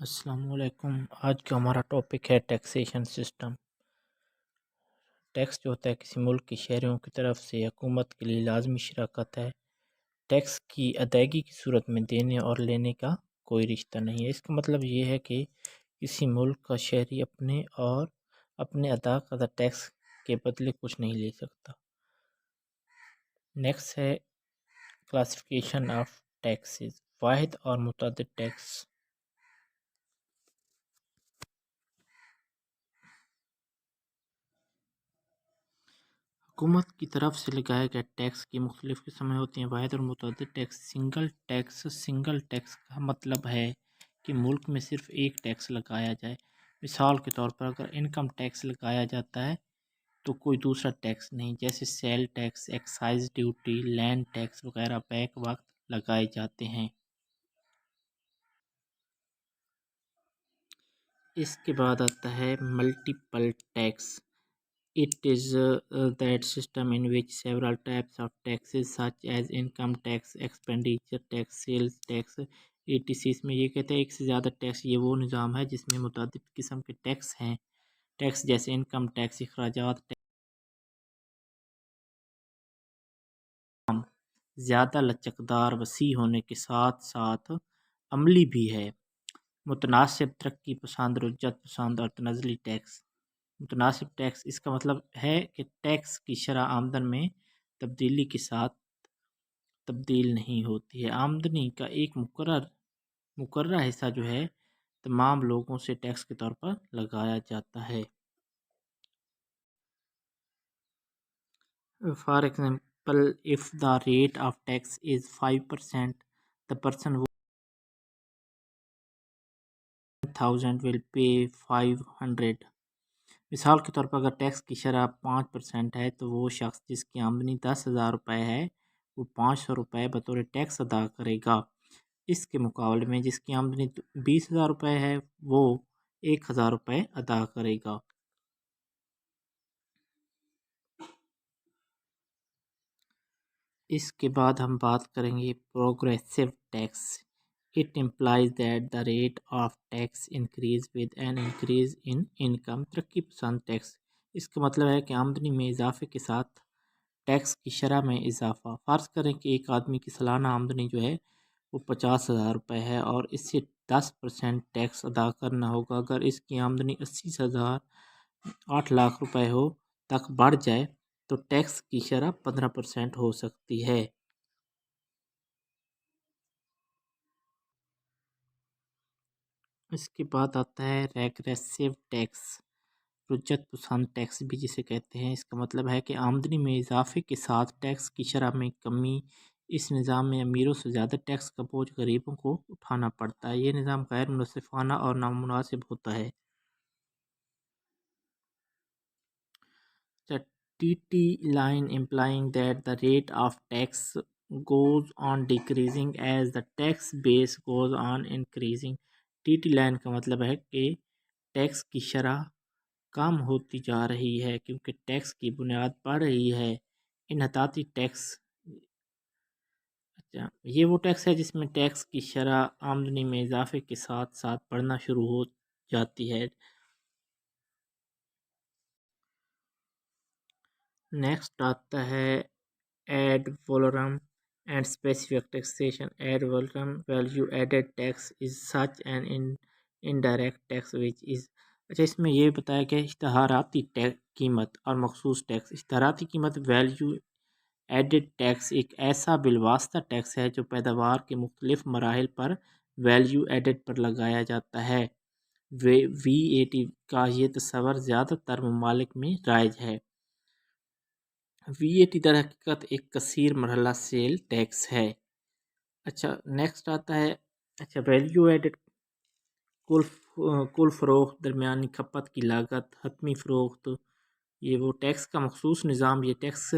السلام علیکم۔ آج کا ہمارا ٹاپک ہے ٹیکسیشن سسٹم۔ ٹیکس جو ہوتا ہے کسی ملک کے شہریوں کی طرف سے حکومت کے لیے لازمی شراکت ہے۔ ٹیکس کی ادائیگی کی صورت میں دینے اور لینے کا کوئی رشتہ نہیں ہے۔ اس کا مطلب یہ ہے کہ کسی ملک کا شہری اپنے ادا کردہ ٹیکس کے بدلے کچھ نہیں لے سکتا۔ نیکسٹ ہے کلاسیفیکیشن آف ٹیکسز، واحد اور متعدد ٹیکس۔ حکومت کی طرف سے لگائے گئے ٹیکس کی مختلف قسمیں ہوتی ہیں۔ واحد اور متعدد ٹیکس۔ سنگل ٹیکس کا مطلب ہے کہ ملک میں صرف ایک ٹیکس لگایا جائے۔ مثال کے طور پر اگر انکم ٹیکس لگایا جاتا ہے تو کوئی دوسرا ٹیکس نہیں، جیسے sale tax, excise duty, land tax وغیرہ بیک وقت لگائے جاتے ہیں۔ اس کے بعد آتا ہے multiple tax. It is that system in which several types of taxes such as income tax, expenditure tax, sales tax, etc. اس میں یہ کہتے ہیں ایک سے زیادہ ٹیکس، یہ وہ نظام ہے جس میں متعدد قسم کے ٹیکس ہیں۔ ٹیکس جیسے انکم ٹیکس، اخراجات ٹیکس زیادہ لچکدار، وسیع ہونے کے ساتھ ساتھ عملی بھی ہے۔ متناسب، ترقی پسند، رجعت پسند اور تنزلی ٹیکس۔ متناسب ٹیکس، اس کا مطلب ہے کہ ٹیکس کی شرح آمدن میں تبدیلی کے ساتھ تبدیل نہیں ہوتی ہے۔ آمدنی کا ایک مقررہ حصہ جو ہے تمام لوگوں سے ٹیکس کے طور پر لگایا جاتا ہے۔ For example, if the rate of tax is 5%, the person who 1000 will pay 500۔ مثال کے طور پر اگر ٹیکس کی شرح 5% ہے تو وہ شخص جس کی آمدنی 10,000 روپے ہے وہ 500 روپے بطور ٹیکس ادا کرے گا۔ اس کے مقابلے میں جس کی آمدنی 20,000 روپے ہے وہ 1,000 روپے ادا کرے گا۔ اس کے بعد ہم بات کریں گے progressive tax. It implies that the rate of tax increase with an increase in income۔ ترقی پسند ٹیکس، اس کا مطلب ہے کہ آمدنی میں اضافے کے ساتھ ٹیکس کی شرح میں اضافہ۔ فرض کریں کہ ایک آدمی کی سالانہ آمدنی جو ہے وہ 50,000 روپے ہے اور اس سے 10% ٹیکس ادا کرنا ہوگا۔ اگر اس کی آمدنی 80,000 8 لاکھ روپے ہو تک بڑھ جائے تو ٹیکس کی شرح 15% ہو سکتی ہے۔ اس کے بعد آتا ہے ریگریسو ٹیکس، رجعت پسند ٹیکس بھی جسے کہتے ہیں۔ اس کا مطلب ہے کہ آمدنی میں اضافے کے ساتھ ٹیکس کی شرح میں کمی۔ اس نظام میں امیروں سے زیادہ ٹیکس کا بوجھ غریبوں کو اٹھانا پڑتا ہے۔ یہ نظام غیر منصفانہ اور نامناسب ہوتا ہے۔ TT line implying that the rate of tax goes on decreasing as the tax base goes on increasing۔ TT line کا مطلب ہے کہ ٹیکس کی شرح کم ہوتی جا رہی ہے کیونکہ ٹیکس کی بنیاد بڑھ رہی ہے۔ انحطاطی ٹیکس، یہ وہ ٹیکس ہے جس میں ٹیکس کی شرح آمدنی میں اضافے کے ساتھ ساتھ بڑھنا شروع ہو جاتی ہے۔ نیکسٹ آتا ہے ad valorem and specific taxation. Ad valorem value added tax is such an indirect tax which is. اچھا، اس میں یہ بتایا کہ اشتہاراتی قیمت اور مخصوص ٹیکس۔ اشتہاراتی قیمت ویلیو ایڈڈ ٹیکس ایک ایسا بالواسطہ ٹیکس ہے جو پیداوار کے مختلف مراحل پر ویلیو ایڈڈ پر لگایا جاتا ہے۔ VAT کا یہ تصور زیادہ تر ممالک میں رائج ہے۔ VAT در حقیقت ایک کثیر مرحلہ سیل ٹیکس ہے۔ اچھا، نیکسٹ آتا ہے ویلیو ایڈڈ، کل فروخت، درمیانی کھپت کی لاگت، حتمی فروخت۔ یہ وہ ٹیکس کا مخصوص نظام، یہ ٹیکس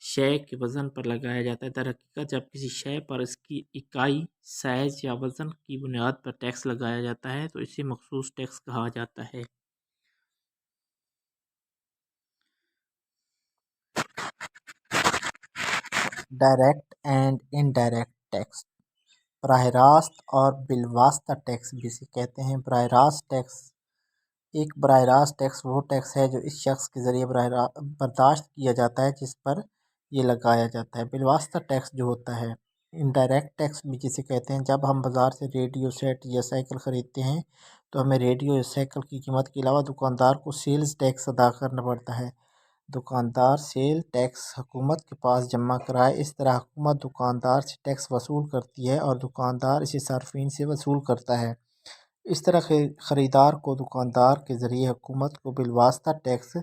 شے کے وزن پر لگایا جاتا ہے۔ در حقیقت جب کسی شے پر اس کی اکائی، سائز یا وزن کی بنیاد پر ٹیکس لگایا جاتا ہے تو اسے مخصوص ٹیکس کہا جاتا ہے۔ Direct and indirect tax. براہ راست اور بالواسطہ ٹیکس بھی اسے کہتے ہیں۔ براہ راست ٹیکس ایک براہ راست ٹیکس وہ ٹیکس ہے جو اس شخص کے ذریعے برداشت کیا جاتا ہے جس پر یہ لگایا جاتا ہے۔ بالواسطہ ٹیکس جو ہوتا ہے انڈائریکٹ ٹیکس بھی جسے کہتے ہیں، جب ہم بازار سے ریڈیو سیٹ یا سائیکل خریدتے ہیں تو ہمیں ریڈیو یا سائیکل کی قیمت کے علاوہ دکاندار کو سیلز ٹیکس ادا کرنا پڑتا ہے۔ دکاندار سیل ٹیکس حکومت کے پاس جمع کرائے، اس طرح حکومت دکاندار سے ٹیکس وصول کرتی ہے اور دکاندار اسے صارفین سے وصول کرتا ہے۔ اس طرح خریدار کو دکاندار کے ذریعے حکومت کو بالواسطہ ٹیکس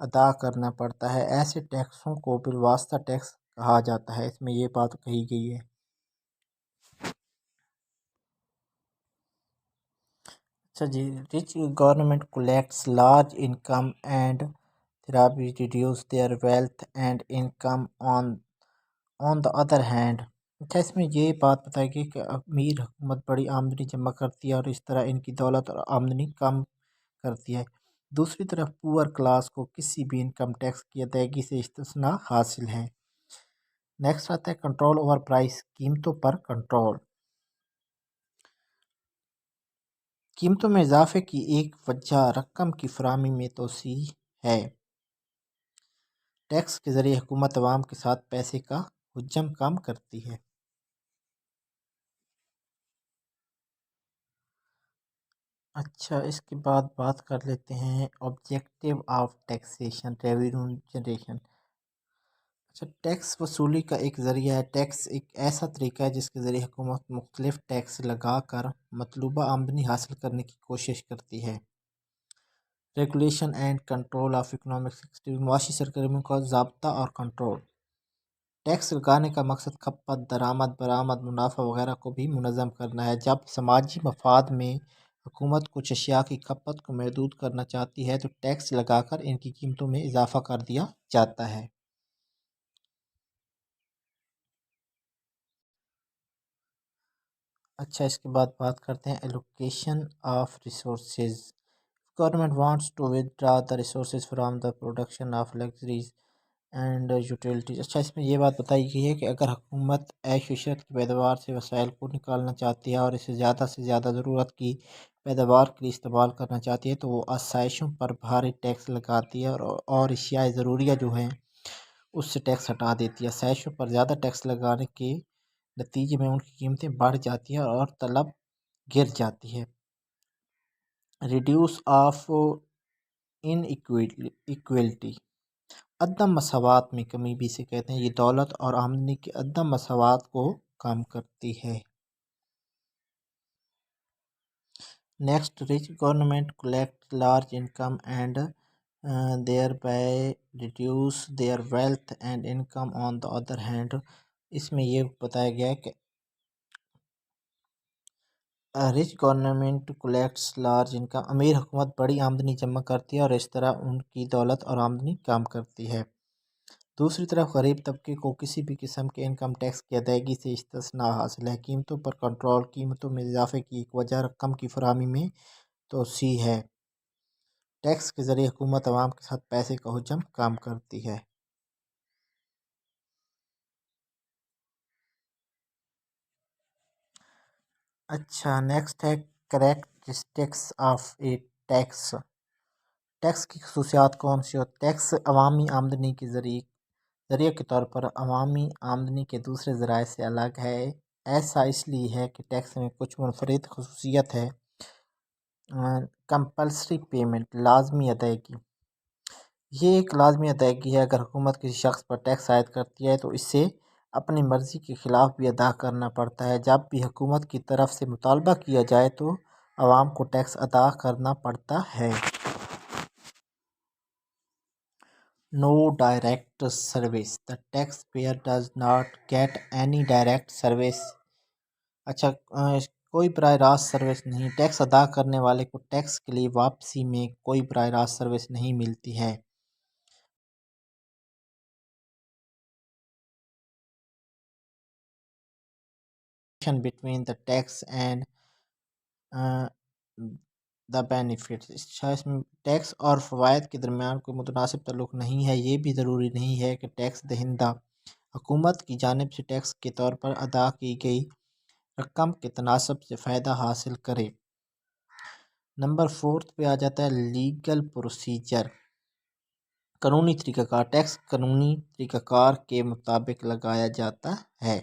ادا کرنا پڑتا ہے۔ ایسے ٹیکسوں کو بالواسطہ ٹیکس کہا جاتا ہے۔ اس میں یہ بات کہی گئی ہے۔ اچھا جی، rich government collects large income and thereby reduce their wealth and income on the other hand۔ اچھا، اس میں یہ بات بتائی گئی کہ امیر حکومت بڑی آمدنی جمع کرتی ہے اور اس طرح ان کی دولت اور آمدنی کم کرتی ہے۔ دوسری طرف پور کلاس کو کسی بھی انکم ٹیکس کی ادائیگی سے استثناء حاصل ہے۔ نیکسٹ آتا ہے کنٹرول اوور پرائس، قیمتوں پر کنٹرول۔ قیمتوں میں اضافے کی ایک وجہ رقم کی فراہمی میں توسیع ہے۔ ٹیکس کے ذریعے حکومت عوام کے ساتھ پیسے کا حجم کم کرتی ہے۔ اچھا، اس کے بعد بات کر لیتے ہیں objective of taxation, revenue generation. اچھا، ٹیکس وصولی کا ایک ذریعہ ہے۔ ٹیکس ایک ایسا طریقہ ہے جس کے ذریعے حکومت مختلف ٹیکس لگا کر مطلوبہ آمدنی حاصل کرنے کی کوشش کرتی ہے۔ Regulation and control of economic activity, معاشی سرگرمیوں کا ضابطہ اور کنٹرول۔ ٹیکس لگانے کا مقصد کھپت، درآمد، برآمد، منافع وغیرہ کو بھی منظم کرنا ہے۔ جب سماجی مفاد میں حکومت کچھ اشیاء کی کھپت کو محدود کرنا چاہتی ہے تو ٹیکس لگا کر ان کی قیمتوں میں اضافہ کر دیا جاتا ہے۔ اچھا، اس کے بعد بات کرتے ہیں allocation of resources. Government wants to withdraw the resources from the production of luxuries and utilities. اچھا، اس میں یہ بات بتائی گئی ہے کہ اگر حکومت عیش و عشرت کی پیداوار سے وسائل کو نکالنا چاہتی ہے اور اسے زیادہ سے زیادہ ضرورت کی پیداوار کے لیے استعمال کرنا چاہتی ہے تو وہ آسائشوں پر بھاری ٹیکس لگاتی ہے اور اشیاء ضروریہ جو ہیں اس سے ٹیکس ہٹا دیتی ہے۔ آسائشوں پر زیادہ ٹیکس لگانے کے نتیجے میں ان کی قیمتیں بڑھ جاتی ہیں اور طلب گر جاتی ہے۔ ریڈیوس آف ان ایکویلٹی، عدم مساوات میں کمی بھی اسے کہتے ہیں۔ یہ دولت اور آمدنی کے عدم مساوات کو کم کرتی ہے۔ Next, rich government collect large income and thereby reduce their wealth and income on the other hand۔ اس میں یہ بتایا گیا ہے کہ rich government collects large income, امیر حکومت بڑی آمدنی جمع کرتی ہے اور اس طرح ان کی دولت اور آمدنی کم کرتی ہے۔ دوسری طرف غریب طبقے کو کسی بھی قسم کے انکم ٹیکس کی ادائیگی سے استثناء حاصل ہے۔ قیمتوں پر کنٹرول، قیمتوں میں اضافے کی ایک وجہ رقم کی فراہمی میں توسیع ہے۔ ٹیکس کے ذریعے حکومت عوام کے ساتھ پیسے کا حجم کم کرتی ہے۔ اچھا، نیکسٹ ہے characteristics of a tax. Tax کی خصوصیات کون سی ہوتی؟ ٹیکس عوامی آمدنی کے ذریعے کے طور پر عوامی آمدنی کے دوسرے ذرائع سے الگ ہے۔ ایسا اس لیے ہے کہ ٹیکس میں کچھ منفرد خصوصیت ہے۔ کمپلسری پیمنٹ، لازمی ادائیگی، یہ ایک لازمی ادائیگی ہے۔ اگر حکومت کسی شخص پر ٹیکس عائد کرتی ہے تو اسے اپنی مرضی کے خلاف بھی ادا کرنا پڑتا ہے۔ جب بھی حکومت کی طرف سے مطالبہ کیا جائے تو عوام کو ٹیکس ادا کرنا پڑتا ہے۔ No direct service، the taxpayer does not get any direct service۔ اچھا، کوئی براہ راست سروس نہیں، ٹیکس ادا کرنے والے کو ٹیکس کے لیے واپسی میں کوئی براہ راست سروس نہیں ملتی ہے۔ Between the tax and the benefits, اس میں ٹیکس اور فوائد کے درمیان کوئی متناسب تعلق نہیں ہے۔ یہ بھی ضروری نہیں ہے کہ ٹیکس دہندہ حکومت کی جانب سے ٹیکس کے طور پر ادا کی گئی رقم کے تناسب سے فائدہ حاصل کرے۔ نمبر 4 پہ آ جاتا ہے لیگل پروسیجر، قانونی طریقہ کار۔ ٹیکس قانونی طریقہ کار کے مطابق لگایا جاتا ہے۔